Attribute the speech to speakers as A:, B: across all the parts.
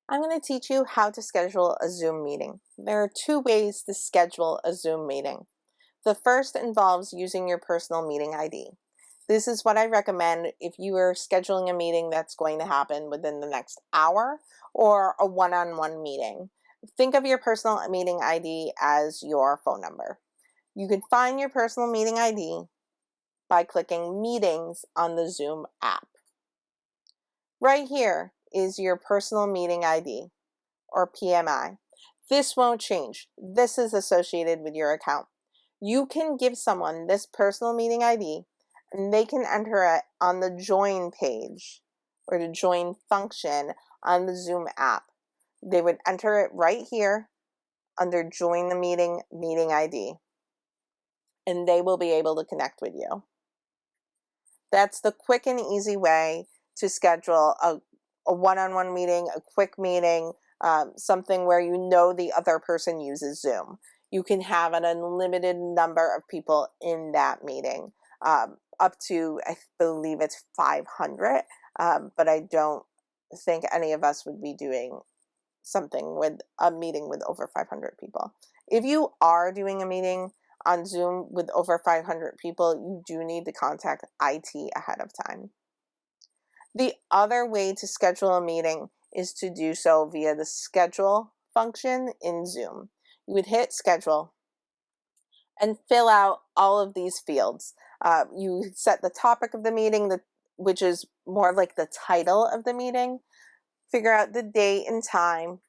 A: I'm going to teach you how to schedule a Zoom meeting. There are two ways to schedule a Zoom meeting. The first involves using your personal meeting ID. This is what I recommend if you are scheduling a meeting that's going to happen within the next hour or a one-on-one meeting. Think of your personal meeting ID as your phone number. You can find your personal meeting ID by clicking Meetings on the Zoom app. Right here is your personal meeting ID, or PMI. This won't change. This is associated with your account. You can give someone this personal meeting ID and they can enter it on the join page or the join function on the Zoom app. They would enter it right here under join the meeting ID, and they will be able to connect with you. That's the quick and easy way to schedule a one-on-one meeting, a quick meeting, something where you know the other person uses Zoom. You can have an unlimited number of people in that meeting, up to, I believe it's 500, but I don't think any of us would be doing something with a meeting with over 500 people. If you are doing a meeting on Zoom with over 500 people, you do need to contact IT ahead of time. The other way to schedule a meeting is to do so via the schedule function in Zoom. You would hit schedule and fill out all of these fields. You set the topic of the meeting, which is more like the title of the meeting. Figure out the date and time.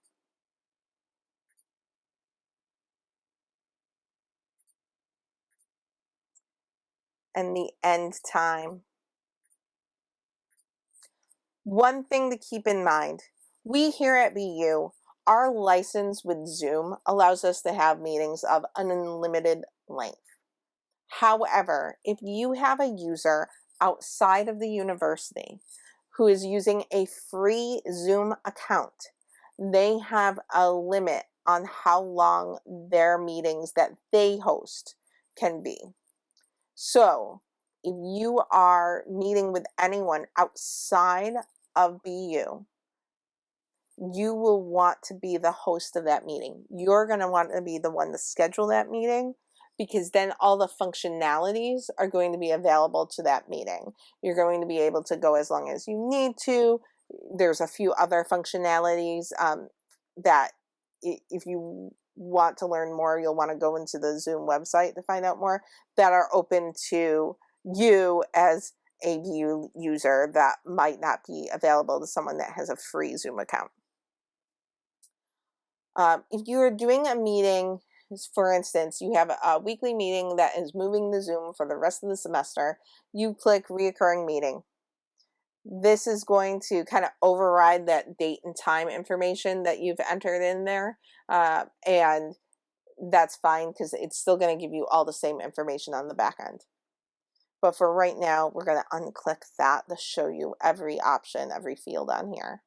A: And the end time. One thing to keep in mind, we here at BU, our license with Zoom allows us to have meetings of an unlimited length. However, if you have a user outside of the university who is using a free Zoom account, they have a limit on how long their meetings that they host can be. So, if you are meeting with anyone outside of BU, you will want to be the host of that meeting. You're going to want to be the one to schedule that meeting, because then all the functionalities are going to be available to that meeting. You're going to be able to go as long as you need to. There's a few other functionalities that if you want to learn more, you'll want to go into the Zoom website to find out more, that are open to you as a BU user that might not be available to someone that has a free Zoom account. If you're doing a meeting, for instance, you have a weekly meeting that is moving to Zoom for the rest of the semester, you click Reoccurring Meeting. This is going to kind of override that date and time information that you've entered in there, and that's fine because it's still going to give you all the same information on the back end. But for right now, we're going to unclick that to show you every option, every field on here.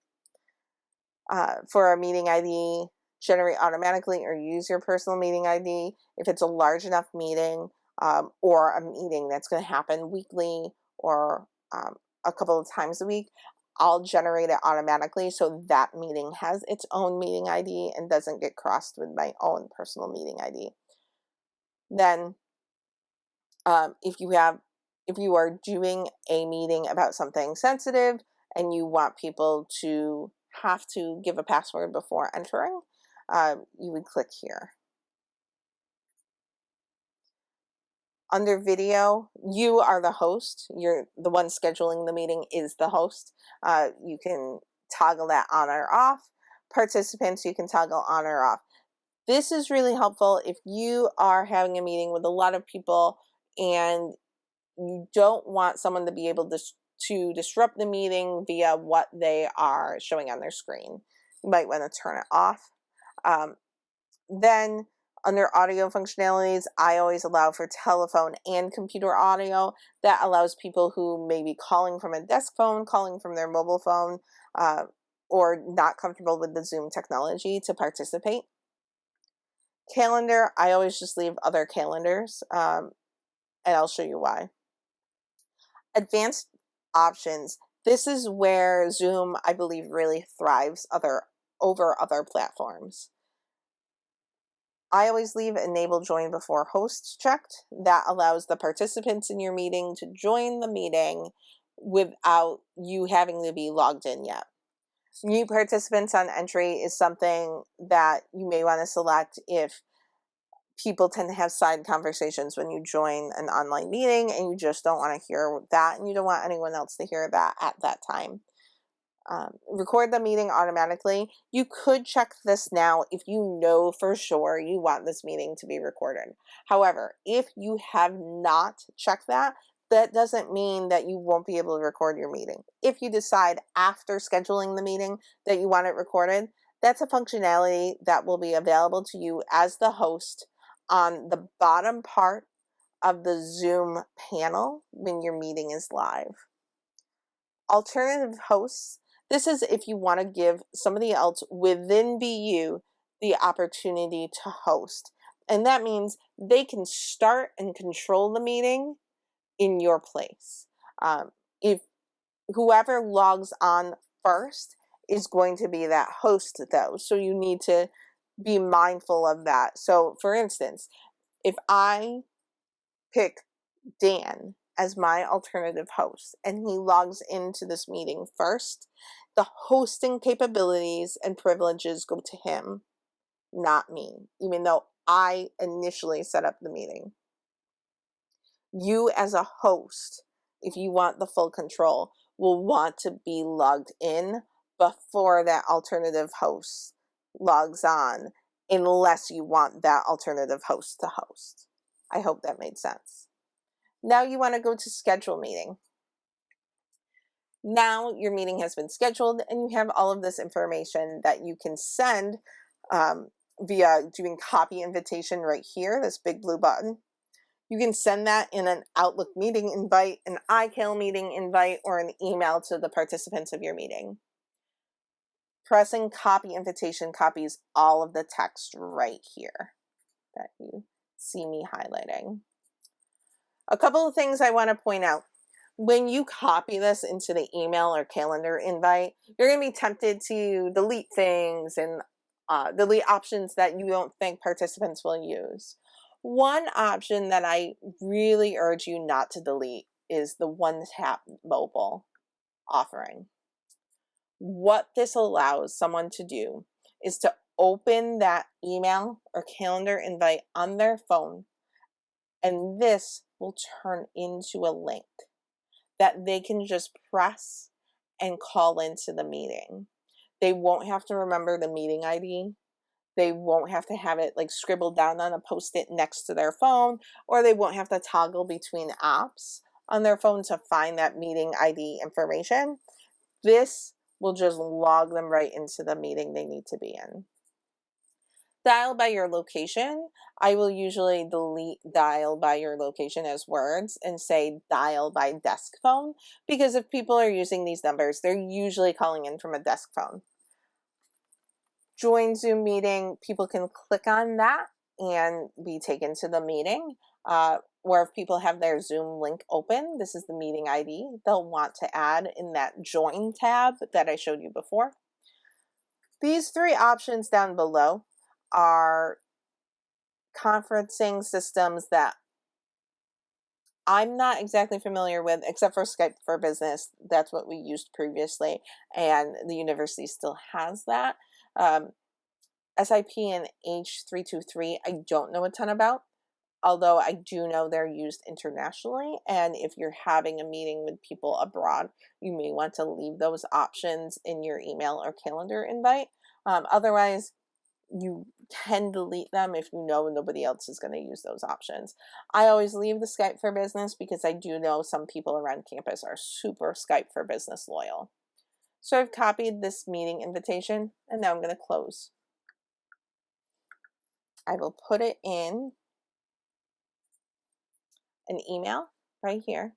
A: For a meeting ID, generate automatically or use your personal meeting ID if it's a large enough meeting, or a meeting that's going to happen weekly or a couple of times a week. I'll generate it automatically so that meeting has its own meeting ID and doesn't get crossed with my own personal meeting ID. Then if you are doing a meeting about something sensitive and you want people to have to give a password before entering, you would click here. Under video, you are the host. You're the one scheduling the meeting is the host. You can toggle that on or off. Participants, you can toggle on or off. This is really helpful if you are having a meeting with a lot of people and you don't want someone to be able to disrupt the meeting via what they are showing on their screen. You might want to turn it off. Then under audio functionalities, I always allow for telephone and computer audio. That allows people who may be calling from a desk phone, calling from their mobile phone, or not comfortable with the Zoom technology to participate. Calendar, I always just leave other calendars, and I'll show you why. Advanced options. This is where Zoom, I believe, really thrives over other platforms. I always leave enable join before host checked. That allows the participants in your meeting to join the meeting without you having to be logged in yet. New participants on entry is something that you may want to select if people tend to have side conversations when you join an online meeting and you just don't want to hear that and you don't want anyone else to hear that at that time. Record the meeting automatically. You could check this now if you know for sure you want this meeting to be recorded. However, if you have not checked that, that doesn't mean that you won't be able to record your meeting. If you decide after scheduling the meeting that you want it recorded, that's a functionality that will be available to you as the host on the bottom part of the Zoom panel when your meeting is live. Alternative hosts. This is if you want to give somebody else within BU the opportunity to host. And that means they can start and control the meeting in your place. If whoever logs on first is going to be that host though, so you need to be mindful of that. So for instance, if I pick Dan as my alternative host and he logs into this meeting first, the hosting capabilities and privileges go to him, not me, even though I initially set up the meeting. You as a host, if you want the full control, will want to be logged in before that alternative host logs on, unless you want that alternative host to host. I hope that made sense. Now you want to go to schedule meeting. Now your meeting has been scheduled and you have all of this information that you can send via doing copy invitation right here, this big blue button. You can send that in an Outlook meeting invite, an iCal meeting invite, or an email to the participants of your meeting. Pressing copy invitation copies all of the text right here that you see me highlighting. A couple of things I want to point out. When you copy this into the email or calendar invite, you're going to be tempted to delete things and delete options that you don't think participants will use. One option that I really urge you not to delete is the one-tap mobile offering. What this allows someone to do is to open that email or calendar invite on their phone, and this will turn into a link that they can just press and call into the meeting. They won't have to remember the meeting ID. They won't have to have it like scribbled down on a post-it next to their phone, or they won't have to toggle between apps on their phone to find that meeting ID information. This will just log them right into the meeting they need to be in. Dial by your location. I will usually delete dial by your location as words and say dial by desk phone, because if people are using these numbers, they're usually calling in from a desk phone. Join Zoom meeting, people can click on that and be taken to the meeting. Or if people have their Zoom link open, this is the meeting ID they'll want to add in that join tab that I showed you before. These three options down below are conferencing systems that I'm not exactly familiar with, except for Skype for Business. That's what we used previously, and the university still has that. SIP and H323, I don't know a ton about, although I do know they're used internationally, and if you're having a meeting with people abroad, you may want to leave those options in your email or calendar invite. Otherwise, you can delete them if you know nobody else is going to use those options. I always leave the Skype for Business because I do know some people around campus are super Skype for Business loyal. So I've copied this meeting invitation, and now I'm going to close. I will put it in an email right here.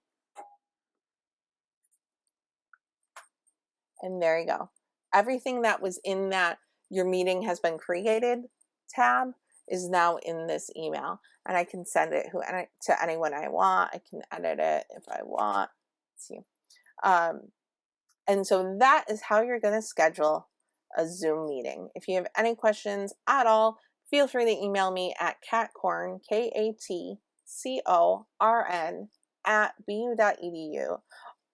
A: And there you go. Everything that was in that your meeting has been created tab is now in this email, and I can send it to anyone I want. I can edit it if I want. Let's see. And so that is how you're going to schedule a Zoom meeting. If you have any questions at all, feel free to email me at catcorn, KATCORN, @bu.edu,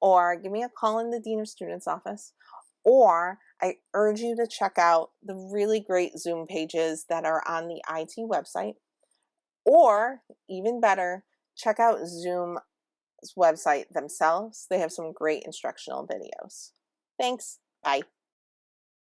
A: or give me a call in the Dean of Students office, or I urge you to check out the really great Zoom pages that are on the IT website, or even better, check out Zoom's website themselves. They have some great instructional videos. Thanks. Bye.